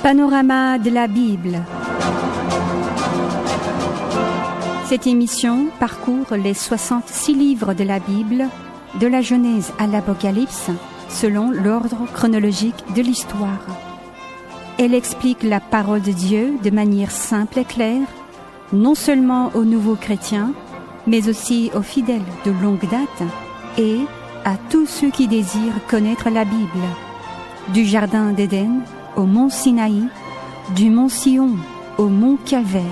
Panorama de la Bible. Cette émission parcourt les 66 livres de la Bible, de la Genèse à l'Apocalypse, selon l'ordre chronologique de l'histoire. Elle explique la parole de Dieu de manière simple et claire, non seulement aux nouveaux chrétiens, mais aussi aux fidèles de longue date et à tous ceux qui désirent connaître la Bible. Du Jardin d'Éden au mont Sinaï, du mont Sion au mont Calvaire,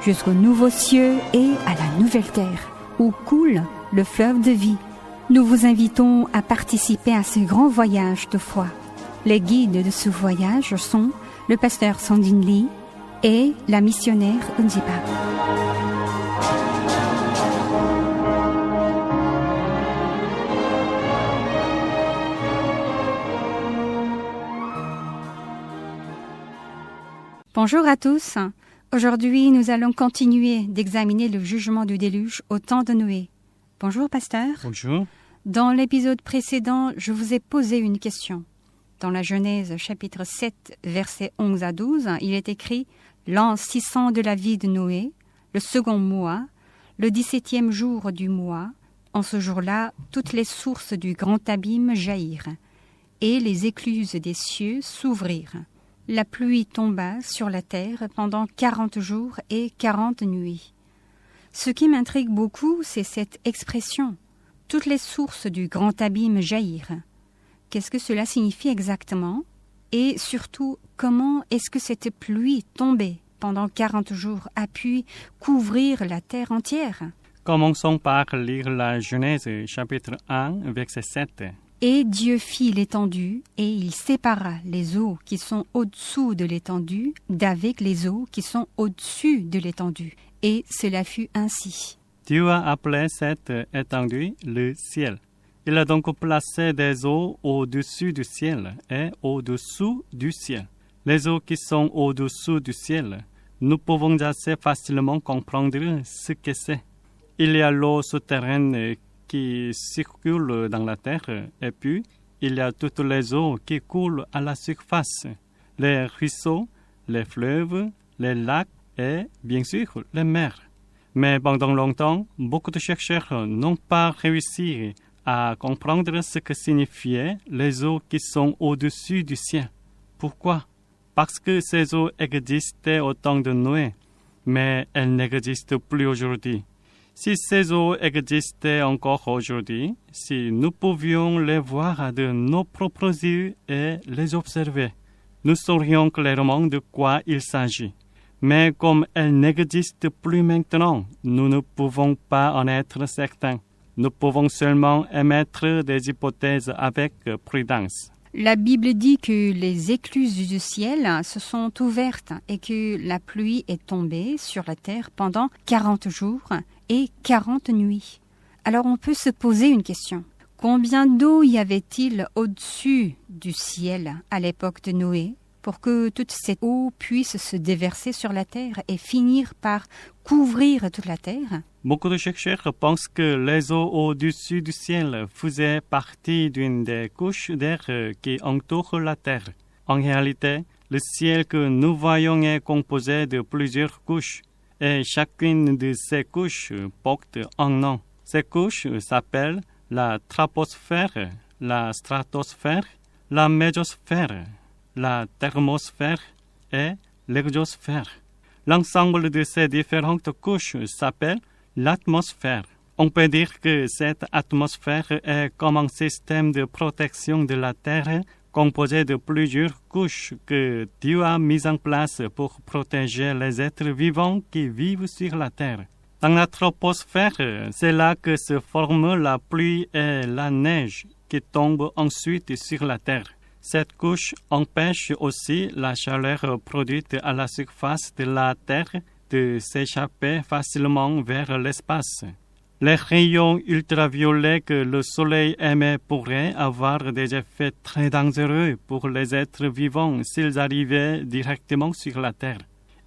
jusqu'aux nouveaux cieux et à la nouvelle terre, où coule le fleuve de vie. Nous vous invitons à participer à ce grand voyage de foi. Les guides de ce voyage sont le pasteur Sandine Lee et la missionnaire Unzipa. Bonjour à tous. Aujourd'hui, nous allons continuer d'examiner le jugement du déluge au temps de Noé. Bonjour, pasteur. Bonjour. Dans l'épisode précédent, je vous ai posé une question. Dans la Genèse, chapitre 7, versets 11 à 12, il est écrit « L'an 600 de la vie de Noé, le second mois, le 17e jour du mois, en ce jour-là, toutes les sources du grand abîme jaillirent, et les écluses des cieux s'ouvrirent. La pluie tomba sur la terre pendant 40 jours et 40 nuits. » Ce qui m'intrigue beaucoup, c'est cette expression. Toutes les sources du grand abîme jaillirent. Qu'est-ce que cela signifie exactement? Et surtout, comment est-ce que cette pluie tombée pendant 40 jours a pu couvrir la terre entière? Commençons par lire la Genèse chapitre 1, verset 7. Et Dieu fit l'étendue, et il sépara les eaux qui sont au-dessous de l'étendue d'avec les eaux qui sont au-dessus de l'étendue. Et cela fut ainsi. Dieu a appelé cette étendue le ciel. Il a donc placé des eaux au-dessus du ciel et au-dessous du ciel. Les eaux qui sont au-dessous du ciel, nous pouvons assez facilement comprendre ce que c'est. Il y a l'eau souterraine qui circule dans la terre, et puis il y a toutes les eaux qui coulent à la surface, les ruisseaux, les fleuves, les lacs et bien sûr les mers. Mais pendant longtemps, beaucoup de chercheurs n'ont pas réussi à comprendre ce que signifiaient les eaux qui sont au-dessus du ciel. Pourquoi? Parce que ces eaux existaient au temps de Noé, mais elles n'existent plus aujourd'hui. Si ces eaux existaient encore aujourd'hui, si nous pouvions les voir de nos propres yeux et les observer, nous saurions clairement de quoi il s'agit. Mais comme elles n'existent plus maintenant, nous ne pouvons pas en être certains. Nous pouvons seulement émettre des hypothèses avec prudence. La Bible dit que les écluses du ciel se sont ouvertes et que la pluie est tombée sur la terre pendant 40 jours et 40 nuits. Alors on peut se poser une question. Combien d'eau y avait-il au-dessus du ciel à l'époque de Noé pour que toute cette eau puisse se déverser sur la terre et finir par couvrir toute la terre? Beaucoup de chercheurs pensent que les eaux au-dessus du ciel faisaient partie d'une des couches d'air qui entourent la terre. En réalité, le ciel que nous voyons est composé de plusieurs couches, et chacune de ces couches porte un nom. Ces couches s'appellent la troposphère, la stratosphère, la mésosphère, la thermosphère et l'exosphère. L'ensemble de ces différentes couches s'appelle l'atmosphère. On peut dire que cette atmosphère est comme un système de protection de la Terre composé de plusieurs couches que Dieu a mis en place pour protéger les êtres vivants qui vivent sur la Terre. Dans la troposphère, c'est là que se forment la pluie et la neige qui tombent ensuite sur la Terre. Cette couche empêche aussi la chaleur produite à la surface de la Terre de s'échapper facilement vers l'espace. Les rayons ultraviolets que le soleil émet pourraient avoir des effets très dangereux pour les êtres vivants s'ils arrivaient directement sur la Terre.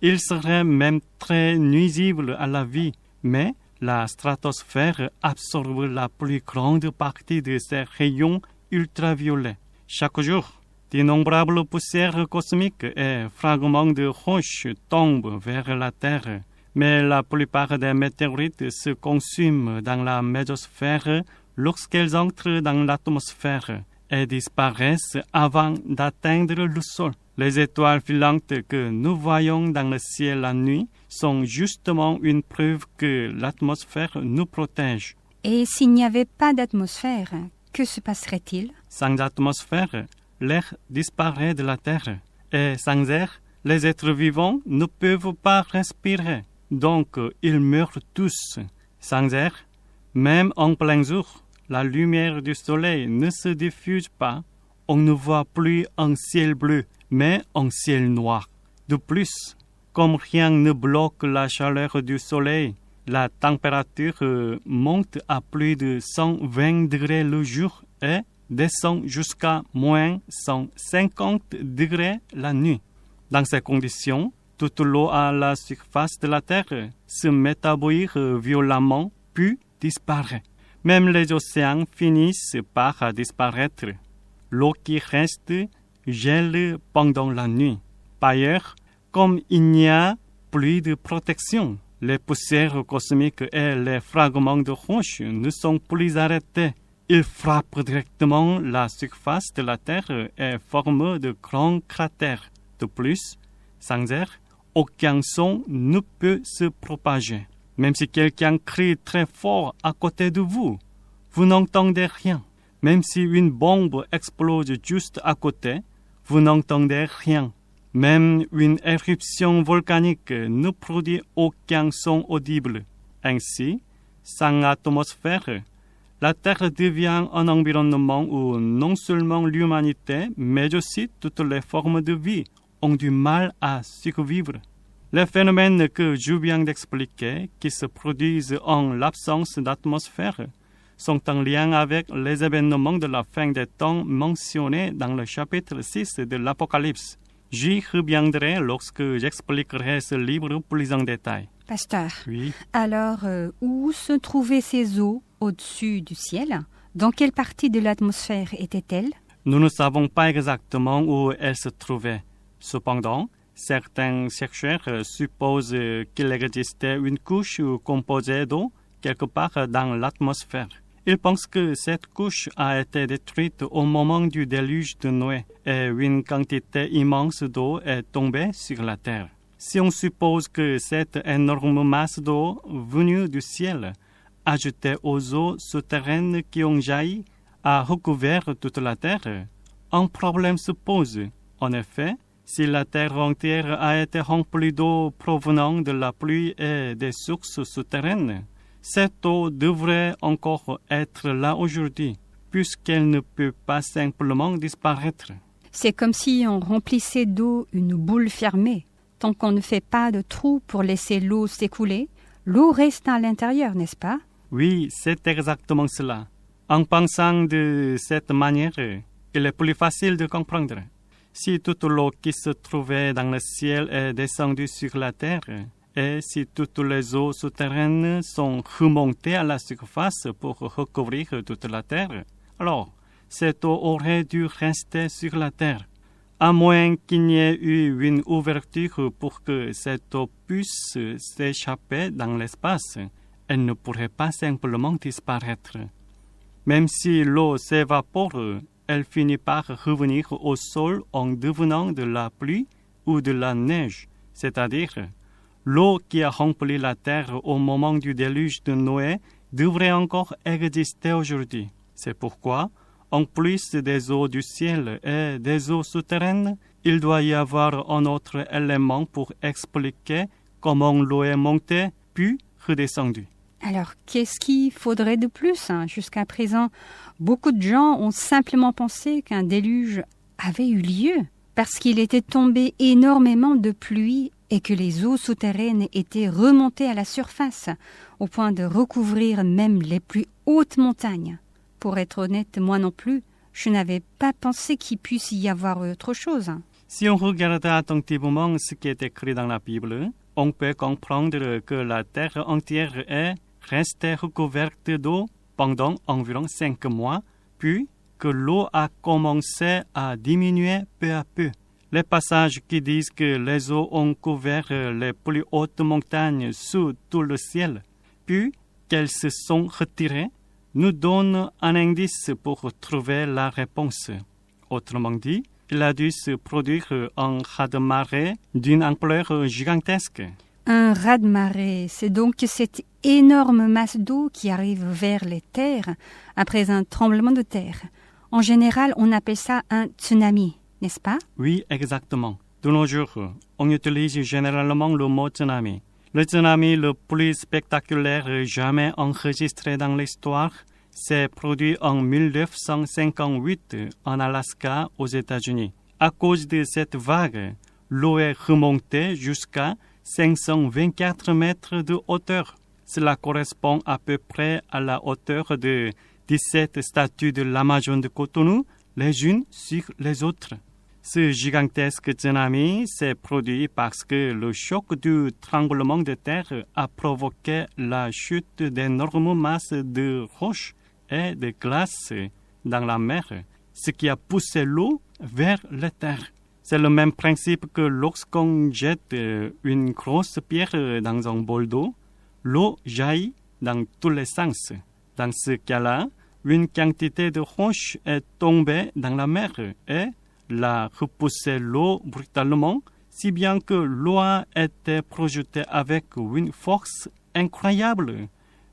Ils seraient même très nuisibles à la vie, mais la stratosphère absorbe la plus grande partie de ces rayons ultraviolets. Chaque jour, D'innombrables poussières cosmiques et fragments de roches tombent vers la Terre, mais la plupart des météorites se consument dans la mésosphère lorsqu'elles entrent dans l'atmosphère et disparaissent avant d'atteindre le sol. Les étoiles filantes que nous voyons dans le ciel la nuit sont justement une preuve que l'atmosphère nous protège. Et s'il n'y avait pas d'atmosphère, que se passerait-il? Sans atmosphère, l'air disparaît de la Terre. Et sans air, les êtres vivants ne peuvent pas respirer. Donc, ils meurent tous. Sans air, même en plein jour, la lumière du soleil ne se diffuse pas. On ne voit plus un ciel bleu, mais un ciel noir. De plus, comme rien ne bloque la chaleur du soleil, la température monte à plus de 120 degrés le jour et descend jusqu'à moins 150 degrés la nuit. Dans ces conditions, toute l'eau à la surface de la Terre se met à bouillir violemment, puis disparaît. Même les océans finissent par disparaître. L'eau qui reste gèle pendant la nuit. Par ailleurs, comme il n'y a plus de protection, les poussières cosmiques et les fragments de roches ne sont plus arrêtés. Ils frappent directement la surface de la Terre et forment de grands cratères. De plus, sans air, aucun son ne peut se propager. Même si quelqu'un crie très fort à côté de vous, vous n'entendez rien. Même si une bombe explose juste à côté, vous n'entendez rien. Même une éruption volcanique ne produit aucun son audible. Ainsi, sans atmosphère, la Terre devient un environnement où non seulement l'humanité, mais aussi toutes les formes de vie ont du mal à survivre. Les phénomènes que je viens d'expliquer, qui se produisent en l'absence d'atmosphère, sont en lien avec les événements de la fin des temps mentionnés dans le chapitre 6 de l'Apocalypse. J'y reviendrai lorsque j'expliquerai ce livre plus en détail. Pasteur, Oui. Alors où se trouvaient ces eaux au-dessus du ciel? Dans quelle partie de l'atmosphère étaient-elles? Nous ne savons pas exactement où elles se trouvaient. Cependant, certains chercheurs supposent qu'il existait une couche composée d'eau quelque part dans l'atmosphère. Ils pensent que cette couche a été détruite au moment du déluge de Noé et une quantité immense d'eau est tombée sur la terre. Si on suppose que cette énorme masse d'eau venue du ciel, ajoutée aux eaux souterraines qui ont jailli, a recouvert toute la terre, un problème se pose. En effet, si la terre entière a été remplie d'eau provenant de la pluie et des sources souterraines, cette eau devrait encore être là aujourd'hui, puisqu'elle ne peut pas simplement disparaître. C'est comme si on remplissait d'eau une boule fermée. Tant qu'on ne fait pas de trou pour laisser l'eau s'écouler, l'eau reste à l'intérieur, n'est-ce pas? Oui, c'est exactement cela. En pensant de cette manière, il est plus facile de comprendre. Si toute l'eau qui se trouvait dans le ciel est descendue sur la terre, et si toutes les eaux souterraines sont remontées à la surface pour recouvrir toute la terre, alors cette eau aurait dû rester sur la terre. À moins qu'il n'y ait eu une ouverture pour que cette eau puisse s'échapper dans l'espace, elle ne pourrait pas simplement disparaître. Même si l'eau s'évapore, elle finit par revenir au sol en devenant de la pluie ou de la neige, c'est-à-dire l'eau qui a rempli la terre au moment du déluge de Noé devrait encore exister aujourd'hui. C'est pourquoi, en plus des eaux du ciel et des eaux souterraines, il doit y avoir un autre élément pour expliquer comment l'eau est montée puis redescendue. Alors, qu'est-ce qu'il faudrait de plus? Jusqu'à présent, beaucoup de gens ont simplement pensé qu'un déluge avait eu lieu parce qu'il était tombé énormément de pluie et que les eaux souterraines étaient remontées à la surface au point de recouvrir même les plus hautes montagnes. Pour être honnête, moi non plus, je n'avais pas pensé qu'il puisse y avoir autre chose. Si on regarde attentivement ce qui est écrit dans la Bible, on peut comprendre que la terre entière est restée recouverte d'eau pendant environ 5 mois, puis que l'eau a commencé à diminuer peu à peu. Les passages qui disent que les eaux ont couvert les plus hautes montagnes sous tout le ciel, puis qu'elles se sont retirées, nous donnent un indice pour trouver la réponse. Autrement dit, il a dû se produire un raz-de-marée d'une ampleur gigantesque. Un raz-de-marée, c'est donc cette énorme masse d'eau qui arrive vers les terres après un tremblement de terre. En général, on appelle ça un tsunami, n'est-ce pas? Oui, exactement. De nos jours, on utilise généralement le mot tsunami. Le tsunami le plus spectaculaire jamais enregistré dans l'histoire s'est produit en 1958 en Alaska, aux États-Unis. À cause de cette vague, l'eau est remontée jusqu'à 524 mètres de hauteur. Cela correspond à peu près à la hauteur de 17 statues de l'Amazone de Cotonou, les unes sur les autres. Ce gigantesque tsunami s'est produit parce que le choc du tremblement de terre a provoqué la chute d'énormes masses de roches et de glace dans la mer, ce qui a poussé l'eau vers la terre. C'est le même principe que lorsqu'on jette une grosse pierre dans un bol d'eau, l'eau jaillit dans tous les sens. Dans ce cas-là, une quantité de roches est tombée dans la mer et l'a repoussé l'eau brutalement, si bien que l'eau a été projetée avec une force incroyable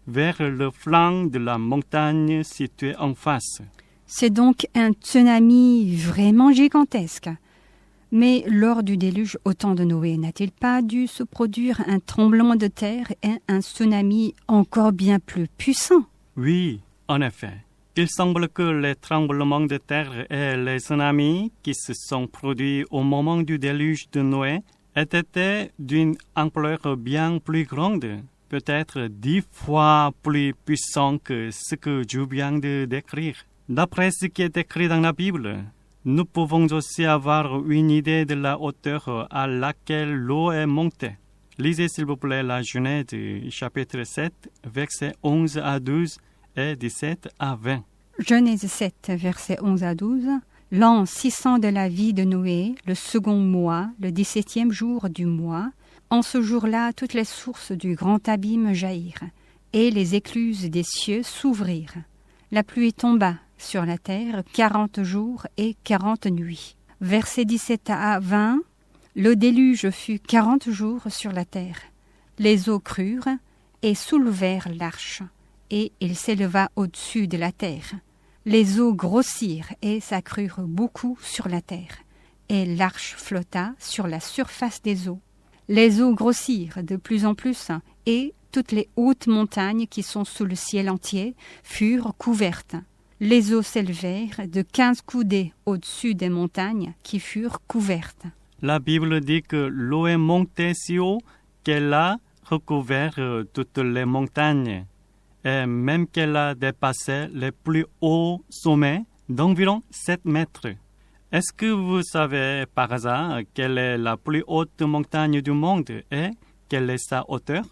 vers le flanc de la montagne située en face. C'est donc un tsunami vraiment gigantesque. Mais lors du déluge au temps de Noé, n'a-t-il pas dû se produire un tremblement de terre et un tsunami encore bien plus puissant? Oui, en effet. Il semble que les tremblements de terre et les tsunamis qui se sont produits au moment du déluge de Noé aient été d'une ampleur bien plus grande, peut-être 10 fois plus puissant que ce que je viens de décrire. D'après ce qui est écrit dans la Bible, nous pouvons aussi avoir une idée de la hauteur à laquelle l'eau est montée. Lisez s'il vous plaît la Genèse chapitre 7, versets 11 à 12 et 17 à 20. Genèse 7, versets 11 à 12. L'an 600 de la vie de Noé, le second mois, le 17e jour du mois, en ce jour-là, toutes les sources du grand abîme jaillirent, et les écluses des cieux s'ouvrirent. La pluie tomba sur la terre 40 jours et 40 nuits. Versets 17 à 20. Le déluge fut 40 jours sur la terre. Les eaux crurent et soulevèrent l'arche, et il s'éleva au-dessus de la terre. Les eaux grossirent et s'accrurent beaucoup sur la terre, et l'arche flotta sur la surface des eaux. Les eaux grossirent de plus en plus, et toutes les hautes montagnes qui sont sous le ciel entier furent couvertes. Les eaux s'élevèrent de 15 coudées au-dessus des montagnes qui furent couvertes. La Bible dit que l'eau est montée si haut qu'elle a recouvert toutes les montagnes, et même qu'elle a dépassé les plus hauts sommets d'environ 7 mètres. Est-ce que vous savez par hasard quelle est la plus haute montagne du monde et quelle est sa hauteur?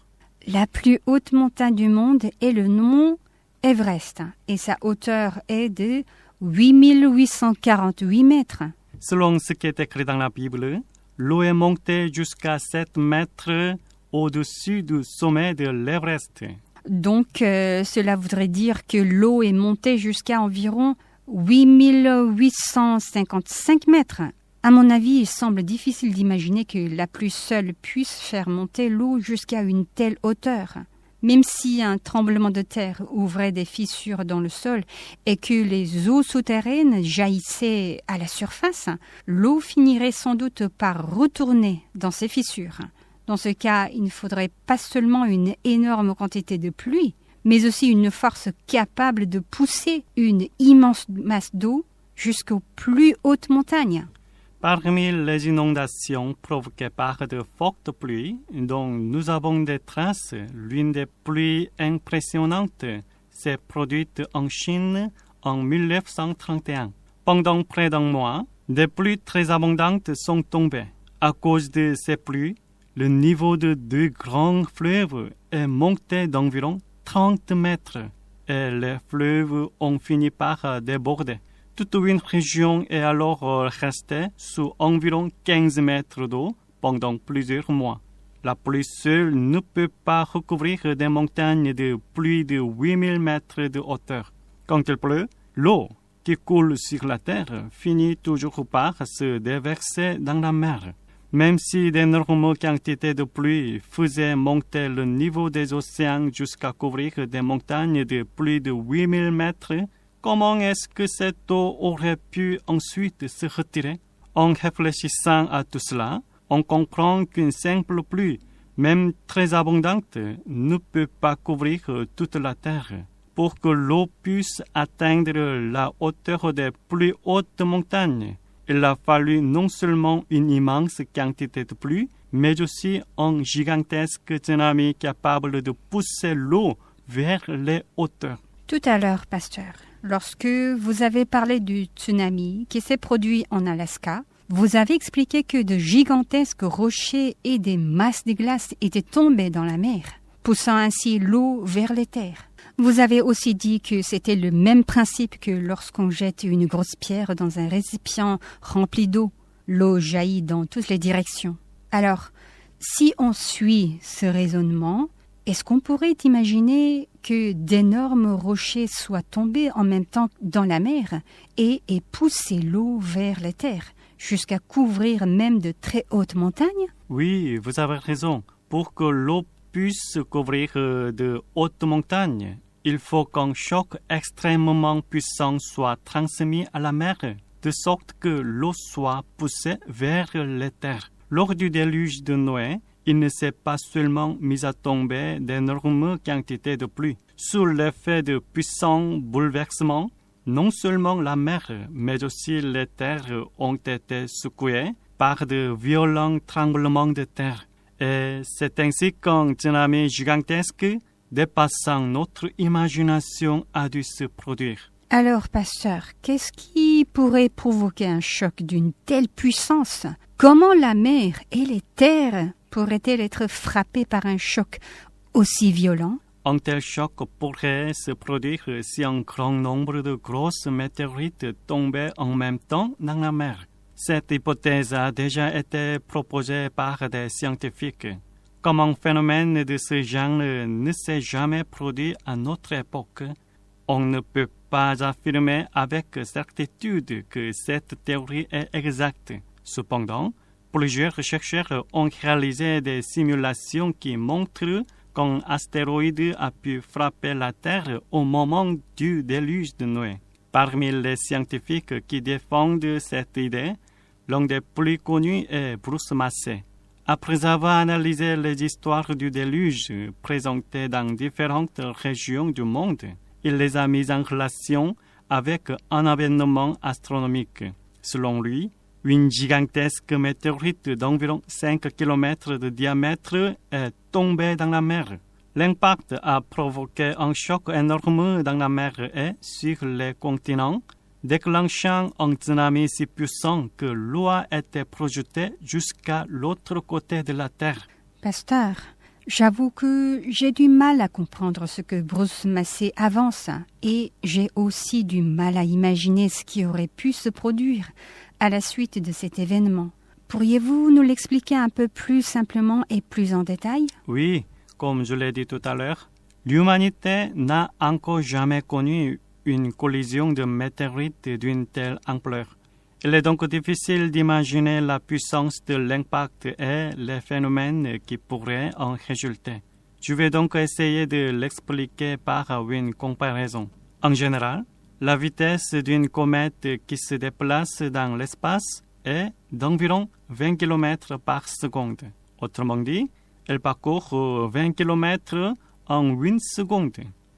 La plus haute montagne du monde est le mont Everest et sa hauteur est de 8848 mètres. Selon ce qui est écrit dans la Bible, l'eau est montée jusqu'à 7 mètres au-dessus du sommet de l'Everest. Donc cela voudrait dire que l'eau est montée jusqu'à environ 8855 mètres. À mon avis, il semble difficile d'imaginer que la pluie seule puisse faire monter l'eau jusqu'à une telle hauteur. Même si un tremblement de terre ouvrait des fissures dans le sol et que les eaux souterraines jaillissaient à la surface, l'eau finirait sans doute par retourner dans ces fissures. Dans ce cas, il ne faudrait pas seulement une énorme quantité de pluie, mais aussi une force capable de pousser une immense masse d'eau jusqu'aux plus hautes montagnes. Parmi les inondations provoquées par de fortes pluies, dont nous avons des traces, l'une des plus impressionnantes s'est produite en Chine en 1931. Pendant près d'un mois, des pluies très abondantes sont tombées. À cause de ces pluies, le niveau de deux grands fleuves est monté d'environ 30 mètres et les fleuves ont fini par déborder. Toute une région est alors restée sous environ 15 mètres d'eau pendant plusieurs mois. La pluie seule ne peut pas recouvrir des montagnes de plus de 8000 mètres de hauteur. Quand il pleut, l'eau qui coule sur la terre finit toujours par se déverser dans la mer. Même si d'énormes quantités de pluie faisaient monter le niveau des océans jusqu'à couvrir des montagnes de plus de 8000 mètres, comment est-ce que cette eau aurait pu ensuite se retirer? En réfléchissant à tout cela, on comprend qu'une simple pluie, même très abondante, ne peut pas couvrir toute la terre. Pour que l'eau puisse atteindre la hauteur des plus hautes montagnes, il a fallu non seulement une immense quantité de pluie, mais aussi un gigantesque tsunami capable de pousser l'eau vers les hauteurs. Tout à l'heure, pasteur, lorsque vous avez parlé du tsunami qui s'est produit en Alaska, vous avez expliqué que de gigantesques rochers et des masses de glace étaient tombés dans la mer, poussant ainsi l'eau vers les terres. Vous avez aussi dit que c'était le même principe que lorsqu'on jette une grosse pierre dans un récipient rempli d'eau. L'eau jaillit dans toutes les directions. Alors, si on suit ce raisonnement, est-ce qu'on pourrait imaginer que d'énormes rochers soient tombés en même temps dans la mer et aient poussé l'eau vers les terres, jusqu'à couvrir même de très hautes montagnes? Oui, vous avez raison. Pour que l'eau puisse couvrir de hautes montagnes, il faut qu'un choc extrêmement puissant soit transmis à la mer, de sorte que l'eau soit poussée vers les terres. Lors du déluge de Noé, il ne s'est pas seulement mis à tomber d'énormes quantités de pluie. Sous l'effet de puissants bouleversements, non seulement la mer, mais aussi les terres ont été secouées par de violents tremblements de terre. Et c'est ainsi qu'un tsunami gigantesque, dépassant notre imagination, a dû se produire. Alors, pasteur, qu'est-ce qui pourrait provoquer un choc d'une telle puissance? Comment la mer et les terres pourraient-elles être frappées par un choc aussi violent? Un tel choc pourrait se produire si un grand nombre de grosses météorites tombaient en même temps dans la mer. Cette hypothèse a déjà été proposée par des scientifiques. Comme un phénomène de ce genre ne s'est jamais produit à notre époque, on ne peut pas affirmer avec certitude que cette théorie est exacte. Cependant, plusieurs chercheurs ont réalisé des simulations qui montrent qu'un astéroïde a pu frapper la Terre au moment du déluge de Noé. Parmi les scientifiques qui défendent cette idée, l'un des plus connus est Bruce Massey. Après avoir analysé les histoires du déluge présentées dans différentes régions du monde, il les a mises en relation avec un événement astronomique. Selon lui, une gigantesque météorite d'environ 5 km de diamètre est tombée dans la mer. L'impact a provoqué un choc énorme dans la mer et sur les continents, déclenchant un tsunami si puissant que l'eau a été projetée jusqu'à l'autre côté de la Terre. Pasteur, j'avoue que j'ai du mal à comprendre ce que Bruce Massey avance et j'ai aussi du mal à imaginer ce qui aurait pu se produire à la suite de cet événement. Pourriez-vous nous l'expliquer un peu plus simplement et plus en détail? Oui, comme je l'ai dit tout à l'heure, l'humanité n'a encore jamais connu une collision de météorites d'une telle ampleur. Il est donc difficile d'imaginer la puissance de l'impact et les phénomènes qui pourraient en résulter. Je vais donc essayer de l'expliquer par une comparaison. En général, la vitesse d'une comète qui se déplace dans l'espace est d'environ 20 km par seconde. Autrement dit, elle parcourt 20 km en 1 seconde.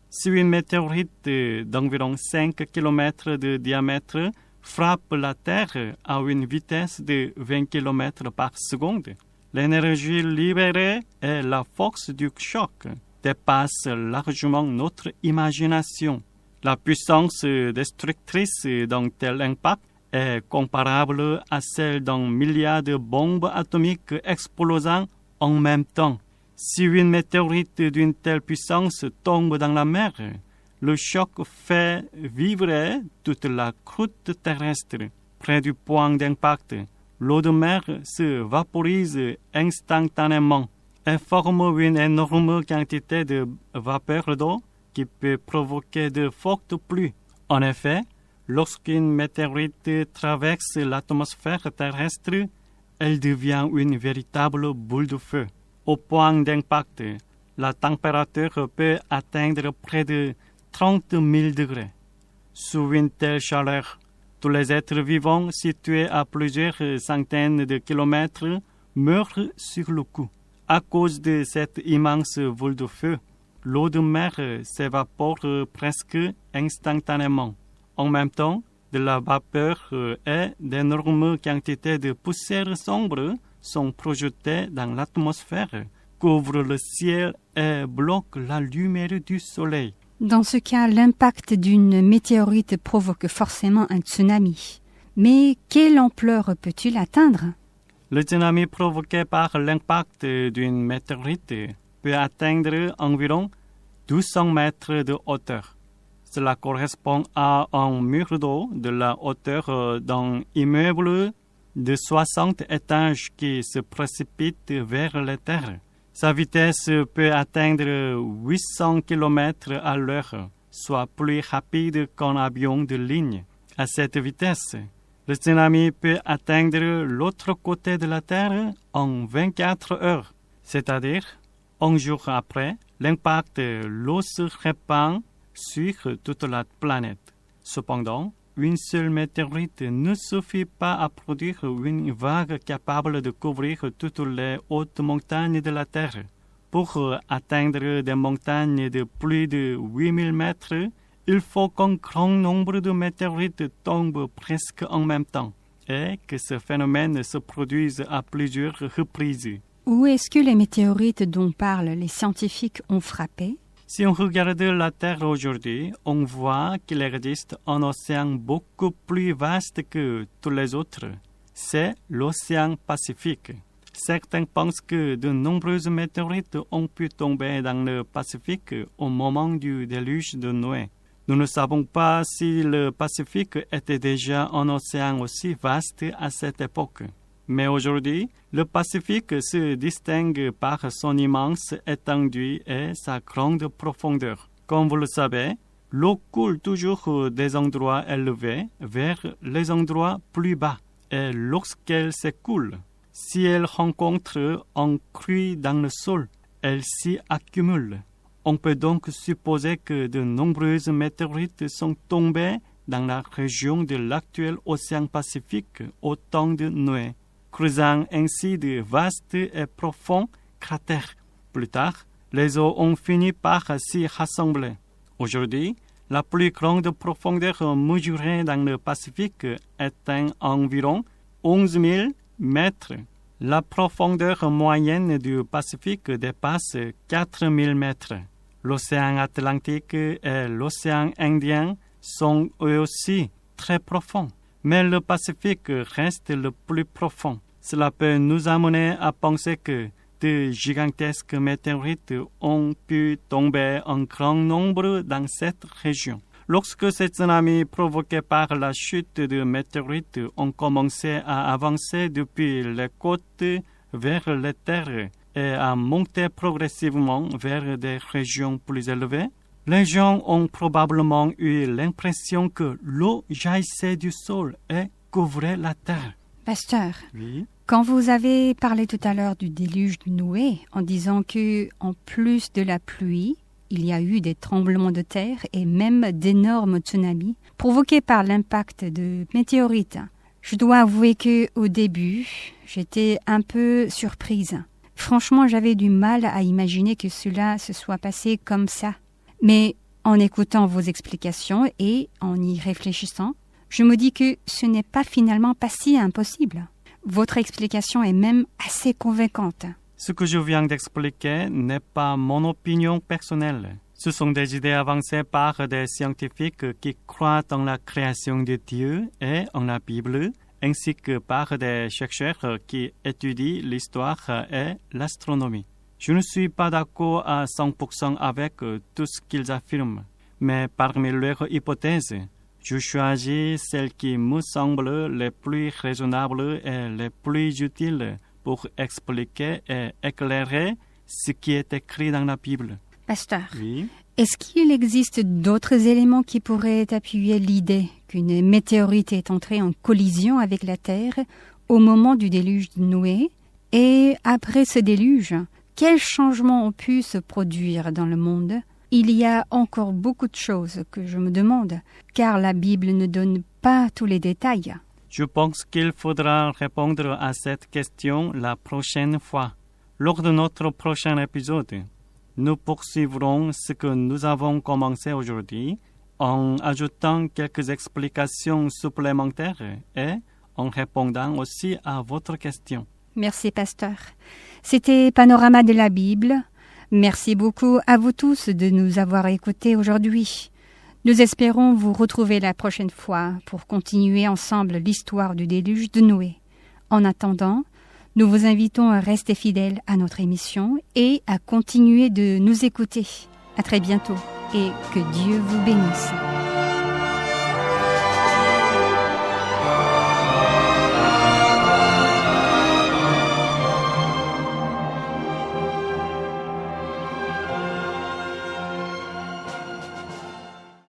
Si une météorite d'environ 5 km de diamètre frappe la Terre à une vitesse de 20 km par seconde, l'énergie libérée et la force du choc dépassent largement notre imagination. La puissance destructrice d'un tel impact est comparable à celle d'un milliard de bombes atomiques explosant en même temps. Si une météorite d'une telle puissance tombe dans la mer, le choc fait vibrer toute la croûte terrestre. Près du point d'impact, l'eau de mer se vaporise instantanément et forme une énorme quantité de vapeur d'eau qui peut provoquer de fortes pluies. En effet, lorsqu'une météorite traverse l'atmosphère terrestre, elle devient une véritable boule de feu. Au point d'impact, la température peut atteindre près de 30 000 degrés. Sous une telle chaleur, tous les êtres vivants situés à plusieurs centaines de kilomètres meurent sur le coup. À cause de cette immense boule de feu, l'eau de mer s'évapore presque instantanément. En même temps, de la vapeur et d'énormes quantités de poussière sombre sont projetées dans l'atmosphère, couvrent le ciel et bloquent la lumière du soleil. Dans ce cas, l'impact d'une météorite provoque forcément un tsunami. Mais quelle ampleur peut-il atteindre? Le tsunami provoqué par l'impact d'une météorite peut atteindre environ 200 mètres de hauteur. Cela correspond à un mur d'eau de la hauteur d'un immeuble de 60 étages qui se précipite vers la terre. Sa vitesse peut atteindre 800 km à l'heure, soit plus rapide qu'un avion de ligne. À cette vitesse, le tsunami peut atteindre l'autre côté de la Terre en 24 heures, c'est-à-dire un jour après l'impact, l'eau se répand sur toute la planète. Cependant, une seule météorite ne suffit pas à produire une vague capable de couvrir toutes les hautes montagnes de la Terre. Pour atteindre des montagnes de plus de 8000 mètres, il faut qu'un grand nombre de météorites tombent presque en même temps et que ce phénomène se produise à plusieurs reprises. Où est-ce que les météorites dont parlent les scientifiques ont frappé? Si on regarde la Terre aujourd'hui, on voit qu'il existe un océan beaucoup plus vaste que tous les autres. C'est l'océan Pacifique. Certains pensent que de nombreuses météorites ont pu tomber dans le Pacifique au moment du déluge de Noé. Nous ne savons pas si le Pacifique était déjà un océan aussi vaste à cette époque. Mais aujourd'hui, le Pacifique se distingue par son immense étendue et sa grande profondeur. Comme vous le savez, l'eau coule toujours des endroits élevés vers les endroits plus bas. Et lorsqu'elle s'écoule, si elle rencontre un creux dans le sol, elle s'y accumule. On peut donc supposer que de nombreuses météorites sont tombées dans la région de l'actuel océan Pacifique au temps de Noé, creusant ainsi de vastes et profonds cratères. Plus tard, les eaux ont fini par s'y rassembler. Aujourd'hui, la plus grande profondeur mesurée dans le Pacifique atteint environ 11 000 mètres. La profondeur moyenne du Pacifique dépasse 4 000 mètres. L'océan Atlantique et l'océan Indien sont eux aussi très profonds, mais le Pacifique reste le plus profond. Cela peut nous amener à penser que de gigantesques météorites ont pu tomber en grand nombre dans cette région. Lorsque ces tsunamis provoqués par la chute de météorites ont commencé à avancer depuis les côtes vers les terres et à monter progressivement vers des régions plus élevées, les gens ont probablement eu l'impression que l'eau jaillissait du sol et couvrait la terre. Pasteur, Oui. Quand vous avez parlé tout à l'heure du déluge de Noé, en disant que, en plus de la pluie, il y a eu des tremblements de terre et même d'énormes tsunamis provoqués par l'impact de météorites. Je dois avouer que, au début, j'étais un peu surprise. Franchement, j'avais du mal à imaginer que cela se soit passé comme ça. Mais en écoutant vos explications et en y réfléchissant, je me dis que ce n'est pas finalement pas si impossible. Votre explication est même assez convaincante. Ce que je viens d'expliquer n'est pas mon opinion personnelle. Ce sont des idées avancées par des scientifiques qui croient en la création de Dieu et en la Bible, ainsi que par des chercheurs qui étudient l'histoire et l'astronomie. Je ne suis pas d'accord à 100% avec tout ce qu'ils affirment, mais parmi leurs hypothèses, je choisis celle qui me semble les plus raisonnables et les plus utiles pour expliquer et éclairer ce qui est écrit dans la Bible. Pasteur, Oui. est-ce qu'il existe d'autres éléments qui pourraient appuyer l'idée qu'une météorite est entrée en collision avec la Terre au moment du déluge de Noé? Et après ce déluge, quels changements ont pu se produire dans le monde? Il y a encore beaucoup de choses que je me demande, car la Bible ne donne pas tous les détails. Je pense qu'il faudra répondre à cette question la prochaine fois. Lors de notre prochain épisode, nous poursuivrons ce que nous avons commencé aujourd'hui en ajoutant quelques explications supplémentaires et en répondant aussi à votre question. Merci, pasteur. C'était Panorama de la Bible. Merci beaucoup à vous tous de nous avoir écoutés aujourd'hui. Nous espérons vous retrouver la prochaine fois pour continuer ensemble l'histoire du déluge de Noé. En attendant, nous vous invitons à rester fidèles à notre émission et à continuer de nous écouter. À très bientôt et que Dieu vous bénisse.